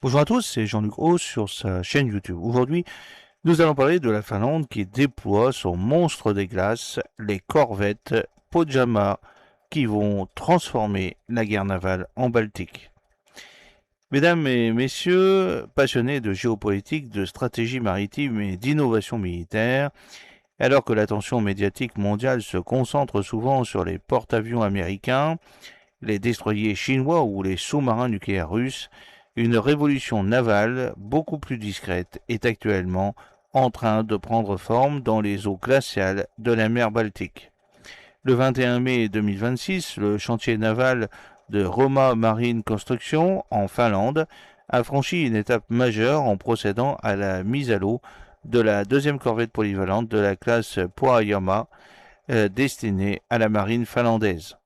Bonjour à tous, c'est Jean-Luc Haut sur sa chaîne YouTube. Aujourd'hui, nous allons parler de la Finlande qui déploie son monstre des glaces, les corvettes Pojama, qui vont transformer la guerre navale en Baltique. Mesdames et messieurs, passionnés de géopolitique, de stratégie maritime et d'innovation militaire, alors que l'attention médiatique mondiale se concentre souvent sur les porte-avions américains, les destroyers chinois ou les sous-marins nucléaires russes, une révolution navale beaucoup plus discrète est actuellement en train de prendre forme dans les eaux glaciales de la mer Baltique. Le 21 mai 2026, le chantier naval de Roma Marine Construction en Finlande a franchi une étape majeure en procédant à la mise à l'eau de la deuxième corvette polyvalente de la classe Pohjanmaa destinée à la marine finlandaise.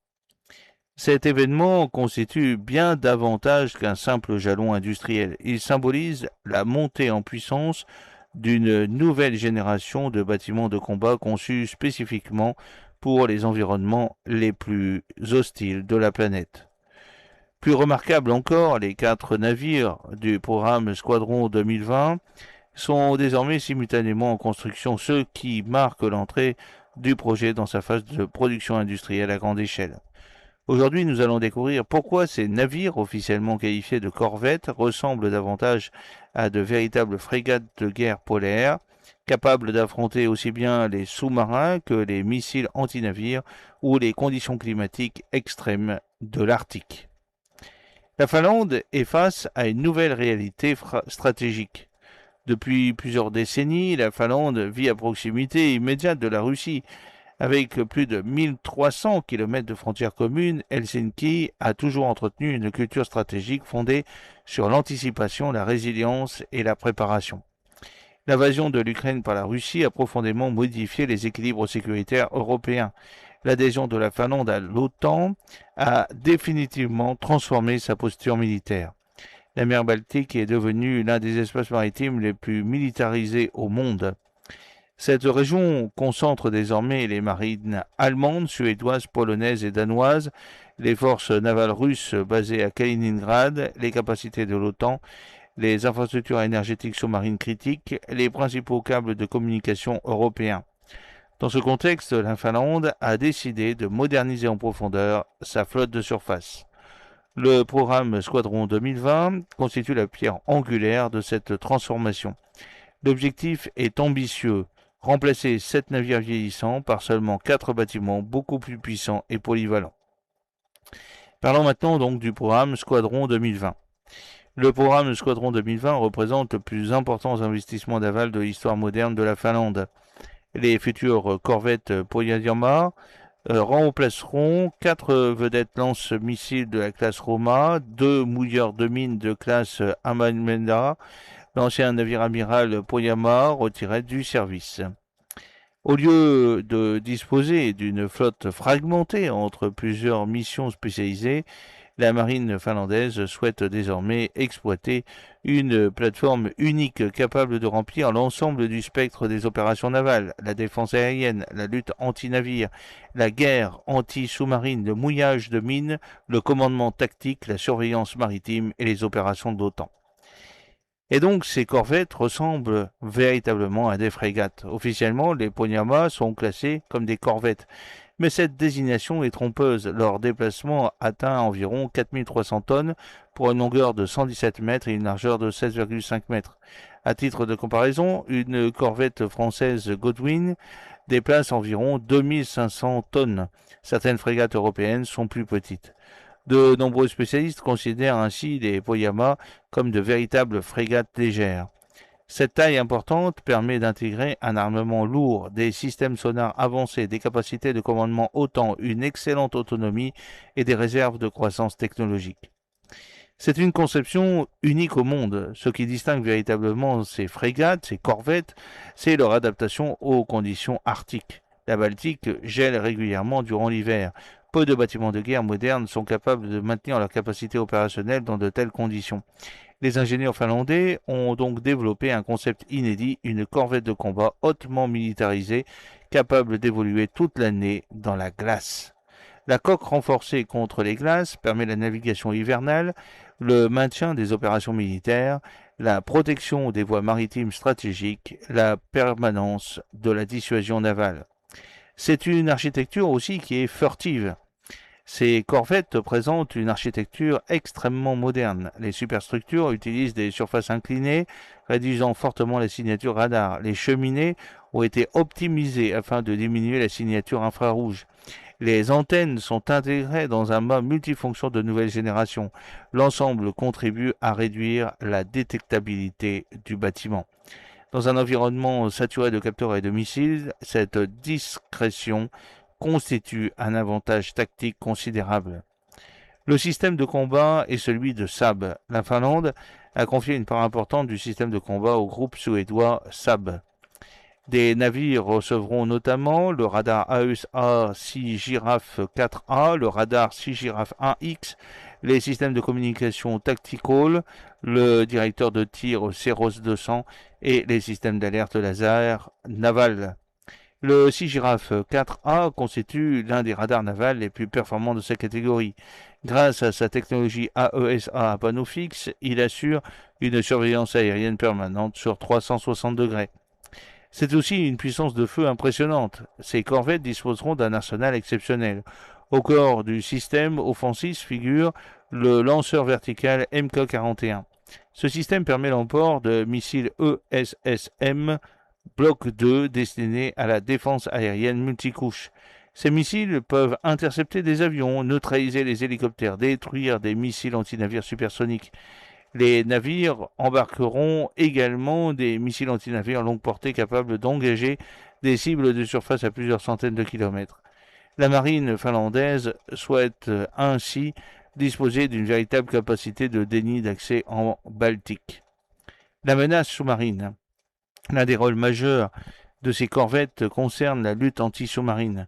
Cet événement constitue bien davantage qu'un simple jalon industriel. Il symbolise la montée en puissance d'une nouvelle génération de bâtiments de combat conçus spécifiquement pour les environnements les plus hostiles de la planète. Plus remarquable encore, les 4 navires du programme Squadron 2020 sont désormais simultanément en construction, ce qui marque l'entrée du projet dans sa phase de production industrielle à grande échelle. Aujourd'hui, nous allons découvrir pourquoi ces navires officiellement qualifiés de corvettes ressemblent davantage à de véritables frégates de guerre polaires, capables d'affronter aussi bien les sous-marins que les missiles anti-navires ou les conditions climatiques extrêmes de l'Arctique. La Finlande est face à une nouvelle réalité stratégique. Depuis plusieurs décennies, la Finlande vit à proximité immédiate de la Russie. Avec plus de 1300 km de frontières communes, Helsinki a toujours entretenu une culture stratégique fondée sur l'anticipation, la résilience et la préparation. L'invasion de l'Ukraine par la Russie a profondément modifié les équilibres sécuritaires européens. L'adhésion de la Finlande à l'OTAN a définitivement transformé sa posture militaire. La mer Baltique est devenue l'un des espaces maritimes les plus militarisés au monde. Cette région concentre désormais les marines allemandes, suédoises, polonaises et danoises, les forces navales russes basées à Kaliningrad, les capacités de l'OTAN, les infrastructures énergétiques sous-marines critiques, les principaux câbles de communication européens. Dans ce contexte, la Finlande a décidé de moderniser en profondeur sa flotte de surface. Le programme Squadron 2020 constitue la pierre angulaire de cette transformation. L'objectif est ambitieux, remplacer 7 navires vieillissants par seulement 4 bâtiments beaucoup plus puissants et polyvalents. Parlons maintenant donc du programme Squadron 2020. Le programme Squadron 2020 représente le plus important investissement d'aval de l'histoire moderne de la Finlande. Les futures corvettes Pohjanmaa remplaceront 4 vedettes lance-missiles de la classe Roma, 2 mouilleurs de mines de classe Hammarmenda, l'ancien navire amiral Pohjanmaa retiré du service. Au lieu de disposer d'une flotte fragmentée entre plusieurs missions spécialisées, la marine finlandaise souhaite désormais exploiter une plateforme unique capable de remplir l'ensemble du spectre des opérations navales, la défense aérienne, la lutte anti-navire, la guerre anti-sous-marine, le mouillage de mines, le commandement tactique, la surveillance maritime et les opérations de l'OTAN. Et donc, ces corvettes ressemblent véritablement à des frégates. Officiellement, les Pohjanmaa sont classés comme des corvettes. Mais cette désignation est trompeuse. Leur déplacement atteint environ 4300 tonnes pour une longueur de 117 mètres et une largeur de 16,5 mètres. À titre de comparaison, une corvette française Godwin déplace environ 2500 tonnes. Certaines frégates européennes sont plus petites. De nombreux spécialistes considèrent ainsi les Pohjanmaa comme de véritables frégates légères. Cette taille importante permet d'intégrer un armement lourd, des systèmes sonars avancés, des capacités de commandement OTAN, une excellente autonomie et des réserves de croissance technologique. C'est une conception unique au monde. Ce qui distingue véritablement ces frégates, ces corvettes, c'est leur adaptation aux conditions arctiques. La Baltique gèle régulièrement durant l'hiver. Peu de bâtiments de guerre modernes sont capables de maintenir leur capacité opérationnelle dans de telles conditions. Les ingénieurs finlandais ont donc développé un concept inédit, une corvette de combat hautement militarisée, capable d'évoluer toute l'année dans la glace. La coque renforcée contre les glaces permet la navigation hivernale le maintien des opérations militaires, la protection des voies maritimes stratégiques, la permanence de la dissuasion navale. C'est une architecture aussi qui est furtive. Ces corvettes présentent une architecture extrêmement moderne. Les superstructures utilisent des surfaces inclinées, réduisant fortement la signature radar. Les cheminées ont été optimisées afin de diminuer la signature infrarouge. Les antennes sont intégrées dans un mât multifonction de nouvelle génération. L'ensemble contribue à réduire la détectabilité du bâtiment. Dans un environnement saturé de capteurs et de missiles, cette discrétion constitue un avantage tactique considérable. Le système de combat est celui de Saab. La Finlande a confié une part importante du système de combat au groupe suédois Saab. Des navires recevront notamment le radar AESA 6 Giraffe 4A, le radar 6 Giraffe 1X, les systèmes de communication Tactical, le directeur de tir Ceros 200 et les systèmes d'alerte laser naval. Le 6 Giraffe 4A constitue l'un des radars navals les plus performants de sa catégorie. Grâce à sa technologie AESA à panneau fixe, il assure une surveillance aérienne permanente sur 360 degrés. C'est aussi une puissance de feu impressionnante. Ces corvettes disposeront d'un arsenal exceptionnel. Au corps du système offensif figure le lanceur vertical MK-41. Ce système permet l'emport de missiles ESSM Bloc 2 destinés à la défense aérienne multicouche. Ces missiles peuvent intercepter des avions, neutraliser les hélicoptères, détruire des missiles antinavires supersoniques. Les navires embarqueront également des missiles antinavires longue portée capables d'engager des cibles de surface à plusieurs centaines de kilomètres. La marine finlandaise souhaite ainsi disposer d'une véritable capacité de déni d'accès en Baltique. La menace sous-marine. L'un des rôles majeurs de ces corvettes concerne la lutte anti-sous-marine.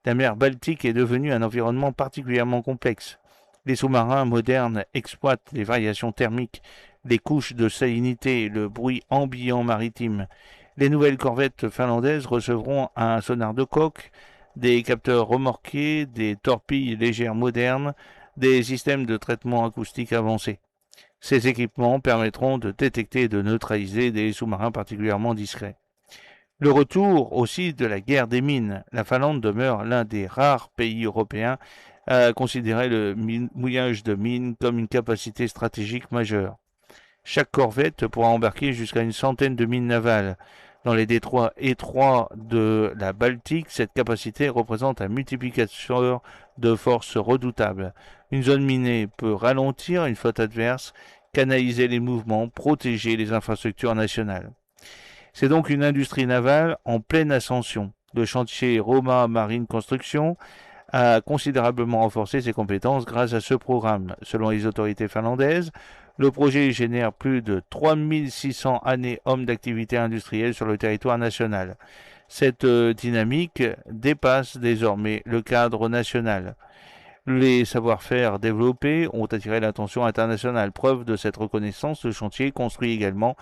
La mer Baltique est devenue un environnement particulièrement complexe. Les sous-marins modernes exploitent les variations thermiques, les couches de salinité, le bruit ambiant maritime. Les nouvelles corvettes finlandaises recevront un sonar de coque, des capteurs remorqués, des torpilles légères modernes, des systèmes de traitement acoustique avancés. Ces équipements permettront de détecter et de neutraliser des sous-marins particulièrement discrets. Le retour aussi de la guerre des mines. La Finlande demeure l'un des rares pays européens à considérer le mouillage de mines comme une capacité stratégique majeure. Chaque corvette pourra embarquer jusqu'à une centaine de mines navales. Dans les détroits étroits de la Baltique, cette capacité représente un multiplicateur de force redoutable. Une zone minée peut ralentir une flotte adverse, canaliser les mouvements, protéger les infrastructures nationales. C'est donc une industrie navale en pleine ascension. Le chantier Roma Marine Construction a considérablement renforcé ses compétences grâce à ce programme. Selon les autorités finlandaises, le projet génère plus de 3600 années-hommes d'activité industrielle sur le territoire national. Cette dynamique dépasse désormais le cadre national. Les savoir-faire développés ont attiré l'attention internationale. Preuve de cette reconnaissance, le chantier construit également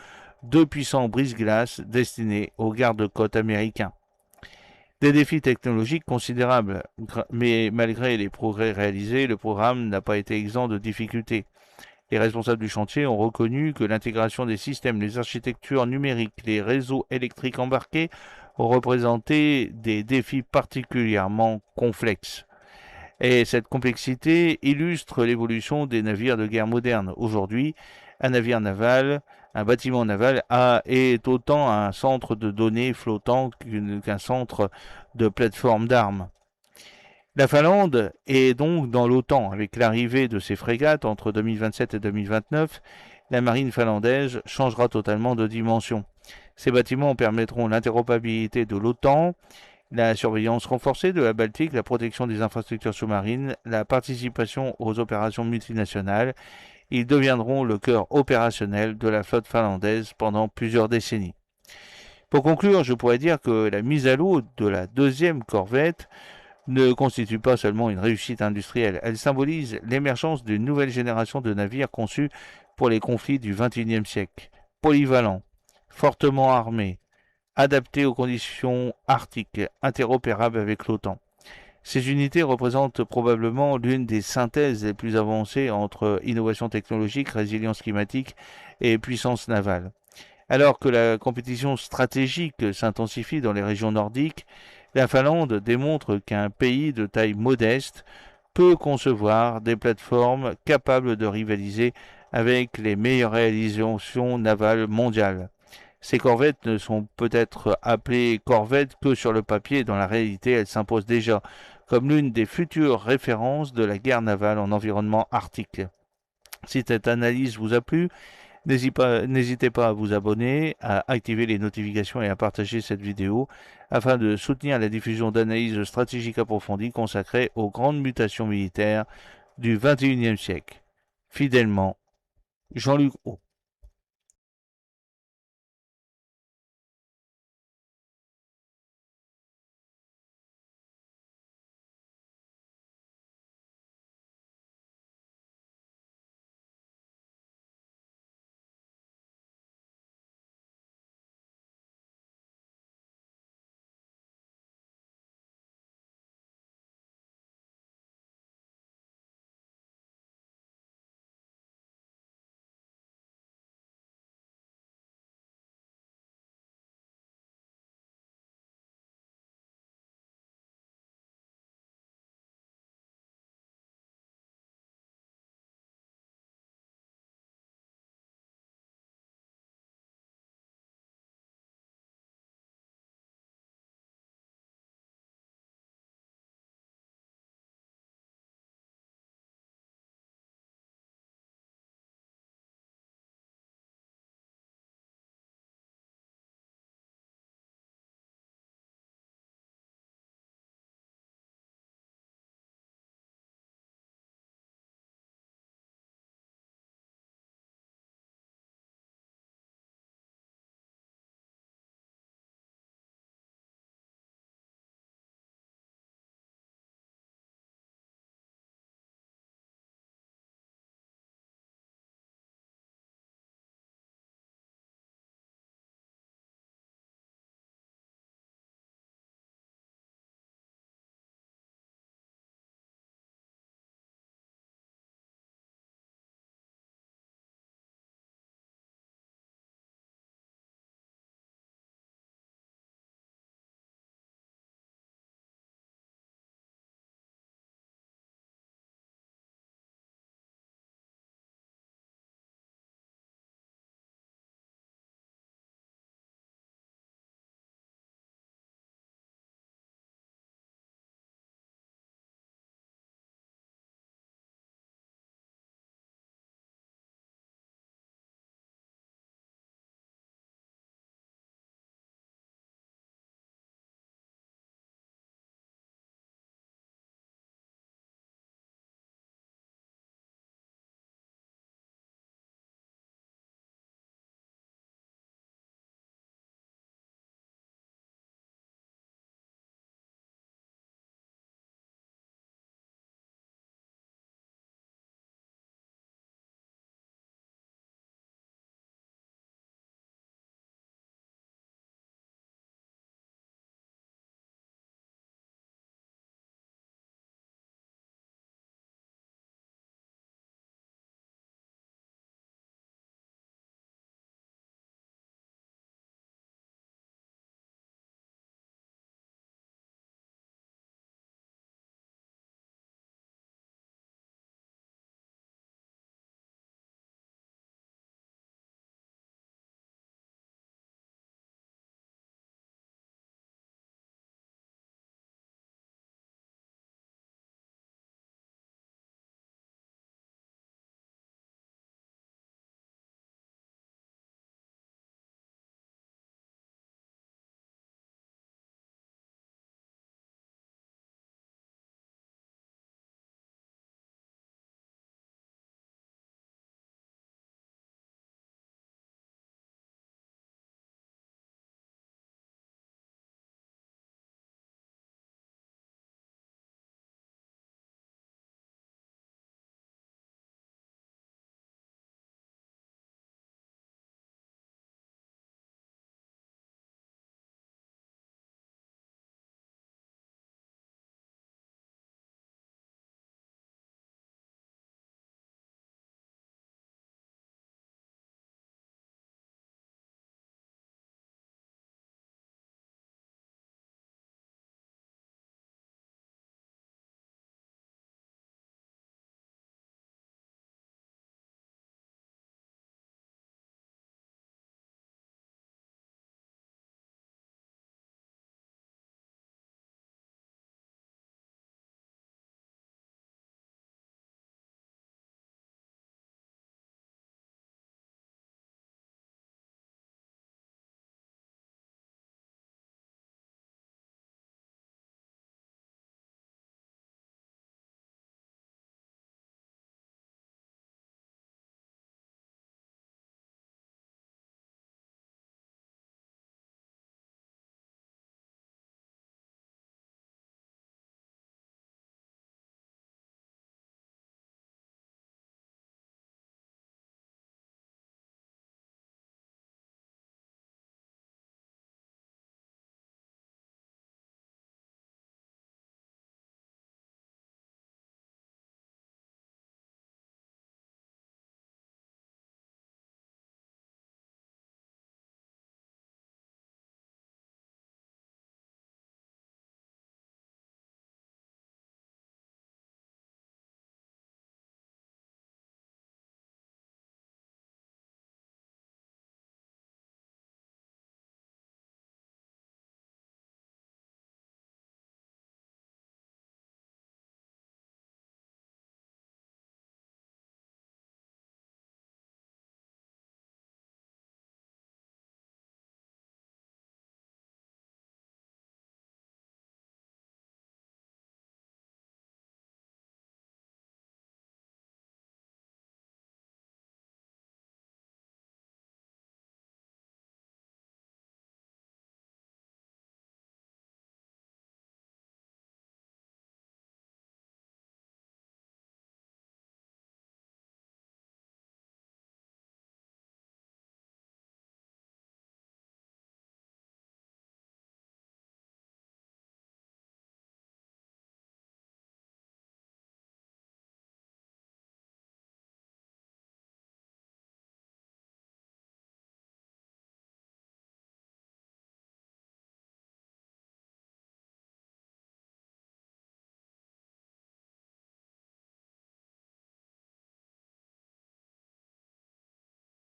2 puissants brise-glaces destinés aux gardes-côtes américains. Des défis technologiques considérables, mais malgré les progrès réalisés, le programme n'a pas été exempt de difficultés. Les responsables du chantier ont reconnu que l'intégration des systèmes, les architectures numériques, les réseaux électriques embarqués ont représenté des défis particulièrement complexes. Et cette complexité illustre l'évolution des navires de guerre modernes. Aujourd'hui, un navire naval, un bâtiment naval est autant un centre de données flottant qu'un centre de plateforme d'armes. La Finlande est donc dans l'OTAN. Avec l'arrivée de ces frégates entre 2027 et 2029, la marine finlandaise changera totalement de dimension. Ces bâtiments permettront l'interopérabilité de l'OTAN, la surveillance renforcée de la Baltique, la protection des infrastructures sous-marines, la participation aux opérations multinationales. Ils deviendront le cœur opérationnel de la flotte finlandaise pendant plusieurs décennies. Pour conclure, je pourrais dire que la mise à l'eau de la deuxième corvette ne constitue pas seulement une réussite industrielle, elle symbolise l'émergence d'une nouvelle génération de navires conçus pour les conflits du XXIe siècle, polyvalents, fortement armés, adaptés aux conditions arctiques, interopérables avec l'OTAN. Ces unités représentent probablement l'une des synthèses les plus avancées entre innovation technologique, résilience climatique et puissance navale. Alors que la compétition stratégique s'intensifie dans les régions nordiques, la Finlande démontre qu'un pays de taille modeste peut concevoir des plateformes capables de rivaliser avec les meilleures réalisations navales mondiales. Ces corvettes ne sont peut-être appelées corvettes que sur le papier. Dans la réalité, elles s'imposent déjà comme l'une des futures références de la guerre navale en environnement arctique. Si cette analyse vous a plu, n'hésitez pas à vous abonner, à activer les notifications et à partager cette vidéo afin de soutenir la diffusion d'analyses stratégiques approfondies consacrées aux grandes mutations militaires du XXIe siècle. Fidèlement, Jean-Luc Haut.